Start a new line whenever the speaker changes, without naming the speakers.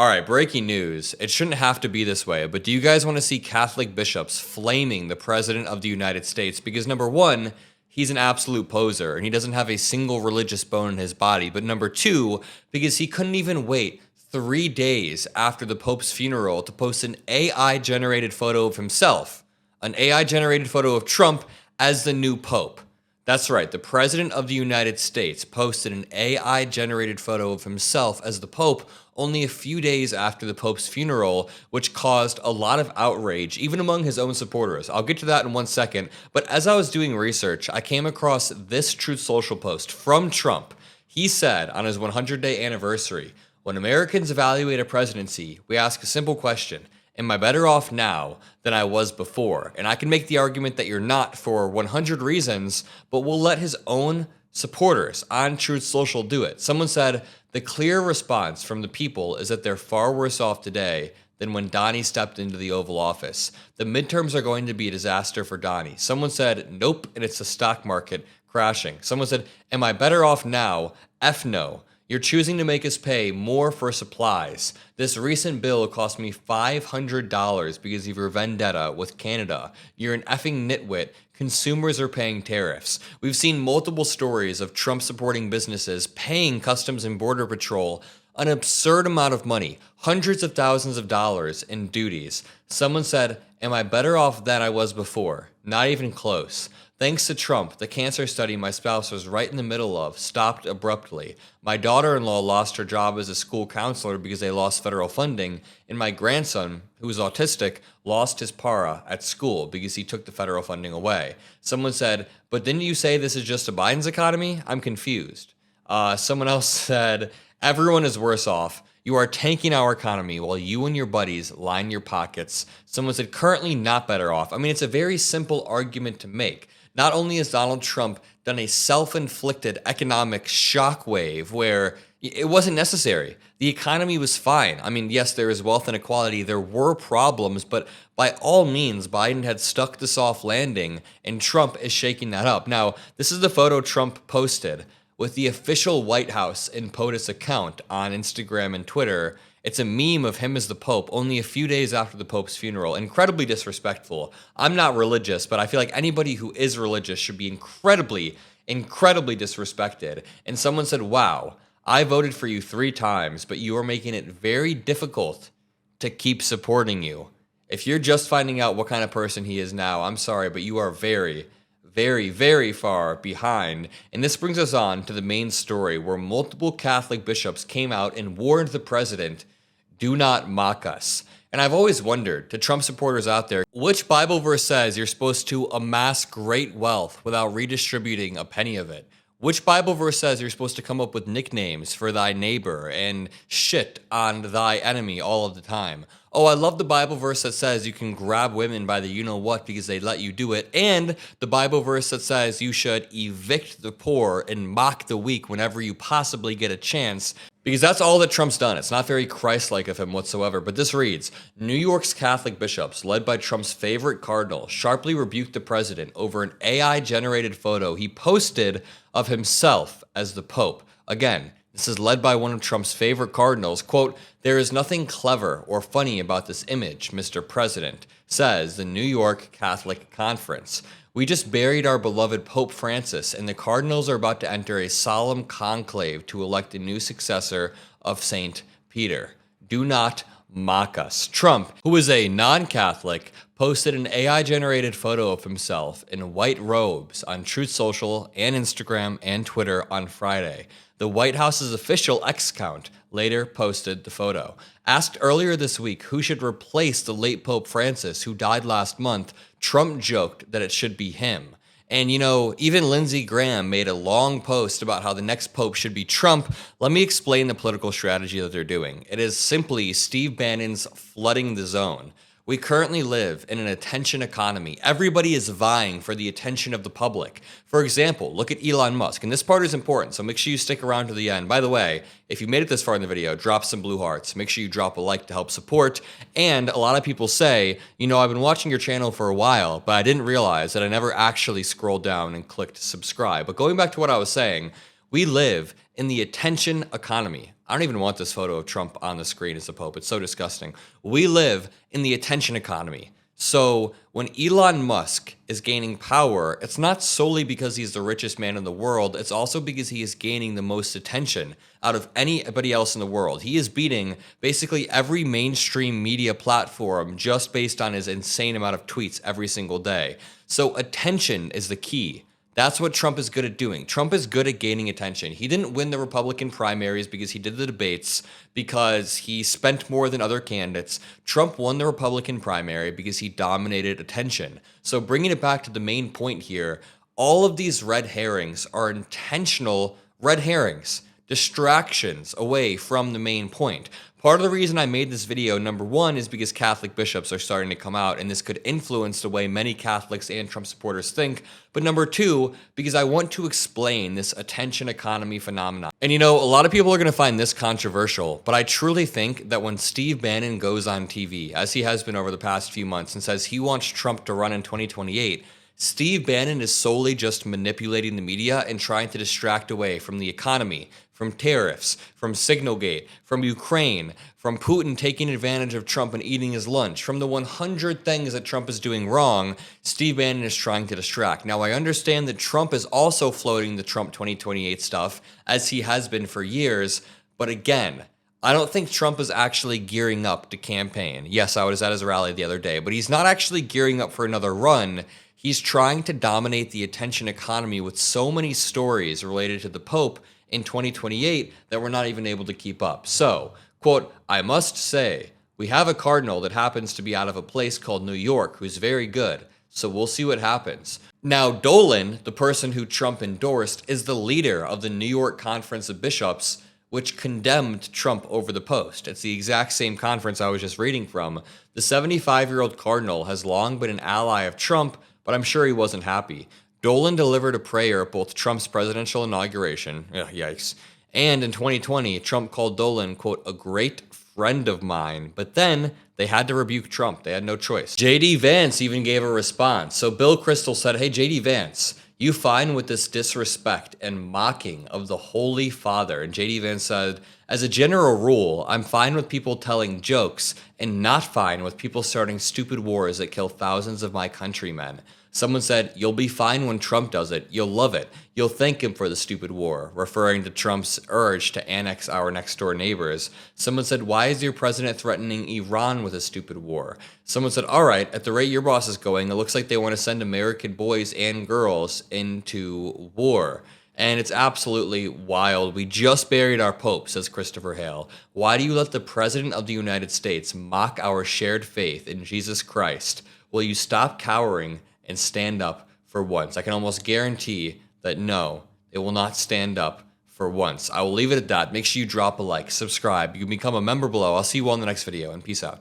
All right, breaking news. It shouldn't have to be this way, but do you guys want to see Catholic bishops flaming the President of the United States? Because number one, he's an absolute poser and he doesn't have a single religious bone in his body. But number two, because he couldn't even wait 3 days after the Pope's funeral to post an AI-generated photo of himself, an AI-generated photo of Trump as the new Pope. That's right, the President of the United States posted an AI-generated photo of himself as the Pope only a few days after the Pope's funeral, which caused a lot of outrage, even among his own supporters. I'll get to that in 1 second, but as I was doing research, I came across this Truth Social post from Trump. He said on his 100-day anniversary, "When Americans evaluate a presidency, we ask a simple question. Am I better off now than I was before?" And I can make the argument that you're not for 100 reasons, but we'll let his own supporters on Truth Social do it. Someone said, "The clear response from the people is that they're far worse off today than when Donnie stepped into the Oval Office. The midterms are going to be a disaster for Donnie." Someone said, "Nope, and it's the stock market crashing." Someone said, "Am I better off now? F no. You're choosing to make us pay more for supplies. This recent bill cost me $500 because of your vendetta with Canada. You're an effing nitwit. Consumers are paying tariffs." We've seen multiple stories of Trump supporting businesses paying Customs and Border Patrol an absurd amount of money, hundreds of thousands of dollars in duties. Someone said, "Am I better off than I was before?" Not even close. Thanks to Trump, the cancer study my spouse was right in the middle of stopped abruptly. My daughter-in-law lost her job as a school counselor because they lost federal funding, and my grandson, who is autistic, lost his para at school because he took the federal funding away. Someone said, "But didn't you say this is just a Biden's economy? I'm confused." Someone else said, "Everyone is worse off. You are tanking our economy while you and your buddies line your pockets." Someone said, "Currently not better off." I mean, it's a very simple argument to make. Not only has Donald Trump done a self-inflicted economic shockwave where it wasn't necessary. The economy was fine. I mean, yes, there is wealth inequality. There were problems, but by all means, Biden had stuck the soft landing, and Trump is shaking that up. Now, this is the photo Trump posted with the official White House and POTUS account on Instagram and Twitter. It's a meme of him as the Pope only a few days after the Pope's funeral. Incredibly disrespectful. I'm not religious, but I feel like anybody who is religious should be incredibly disrespected. And someone said, "Wow, I voted for you 3 times, but you are making it very difficult to keep supporting you." If you're just finding out what kind of person he is now, I'm sorry, but you are very, very far behind. And this brings us on to the main story where multiple Catholic bishops came out and warned the president, "Do not mock us." And I've always wondered, to Trump supporters out there, which Bible verse says you're supposed to amass great wealth without redistributing a penny of it? Which Bible verse says you're supposed to come up with nicknames for thy neighbor and shit on thy enemy all of the time? Oh, I love the Bible verse that says you can grab women by the you-know-what because they let you do it, and the Bible verse that says you should evict the poor and mock the weak whenever you possibly get a chance, because that's all that Trump's done. It's not very Christ-like of him whatsoever, but this reads, New York's Catholic bishops, led by Trump's favorite cardinal, sharply rebuked the president over an AI-generated photo he posted of himself as the Pope. Again, this is led by one of Trump's favorite cardinals. Quote, "There is nothing clever or funny about this image, Mr. President," says the New York Catholic Conference. "We just buried our beloved Pope Francis, and the cardinals are about to enter a solemn conclave to elect a new successor of St. Peter. Do not mock us." Trump, who is a non-Catholic, posted an AI-generated photo of himself in white robes on Truth Social and Instagram and Twitter on Friday. The White House's official X account later posted the photo. Asked earlier this week who should replace the late Pope Francis, who died last month, Trump joked that it should be him. And, you know, even Lindsey Graham made a long post about how the next pope should be Trump. Let me explain the political strategy that they're doing. It is simply Steve Bannon's flooding the zone. We currently live in an attention economy. Everybody is vying for the attention of the public. For example, look at Elon Musk. And this part is important, so make sure you stick around to the end. By the way, if you made it this far in the video, drop some blue hearts. Make sure you drop a like to help support. And a lot of people say, you know, I've been watching your channel for a while, but I didn't realize that I never actually scrolled down and clicked subscribe. But going back to what I was saying, we live in the attention economy. I don't even want this photo of Trump on the screen as the Pope. It's so disgusting. We live in the attention economy. So when Elon Musk is gaining power, it's not solely because he's the richest man in the world. It's also because he is gaining the most attention out of anybody else in the world. He is beating basically every mainstream media platform just based on his insane amount of tweets every single day. So attention is the key. That's what Trump is good at doing. Trump is good at gaining attention. He didn't win the Republican primaries because he did the debates, because he spent more than other candidates. Trump won the Republican primary because he dominated attention. So bringing it back to the main point here, all of these red herrings are intentional red herrings, distractions away from the main point. Part of the reason I made this video, number one, is because Catholic bishops are starting to come out, and this could influence the way many Catholics and Trump supporters think. But number two, because I want to explain this attention economy phenomenon. And a lot of people are going to find this controversial, but I truly think that when Steve Bannon goes on TV, as he has been over the past few months, and says he wants Trump to run in 2028, Steve Bannon is solely just manipulating the media and trying to distract away from the economy, from tariffs, from Signalgate, from Ukraine, from Putin taking advantage of Trump and eating his lunch, from the 100 things that Trump is doing wrong. Steve Bannon is trying to distract. Now, I understand that Trump is also floating the Trump 2028 stuff, as he has been for years, but again, I don't think Trump is actually gearing up to campaign. Yes, I was at his rally the other day, but he's not actually gearing up for another run. He's trying to dominate the attention economy with so many stories related to the Pope in 2028 that we're not even able to keep up. So, quote, I must say, we have a cardinal that happens to be out of a place called New York who's very good. So we'll see what happens. Now, Dolan, the person who Trump endorsed, is the leader of the New York Conference of Bishops, which condemned Trump over the post. It's the exact same conference I was just reading from. The 75-year-old cardinal has long been an ally of Trump, but I'm sure he wasn't happy. Dolan delivered a prayer at both Trump's presidential inauguration, yikes, and in 2020, Trump called Dolan, quote, a great friend of mine, but then they had to rebuke Trump. They had no choice. JD Vance even gave a response. So Bill Kristol said, hey, JD Vance, you fine with this disrespect and mocking of the Holy Father? And JD Vance said, as a general rule, I'm fine with people telling jokes and not fine with people starting stupid wars that kill thousands of my countrymen. Someone said, you'll be fine when Trump does it. You'll love it. You'll thank him for the stupid war, referring to Trump's urge to annex our next door neighbors. Someone said, why is your president threatening Iran with a stupid war? Someone said, all right, at the rate your boss is going, it looks like they want to send American boys and girls into war. And it's absolutely wild. We just buried our Pope, says Christopher Hale. Why do you let the President of the United States mock our shared faith in Jesus Christ? Will you stop cowering and stand up for once? I can almost guarantee that no, it will not stand up for once. I will leave it at that. Make sure you drop a like, subscribe. You can become a member below. I'll see you all in the next video, and peace out.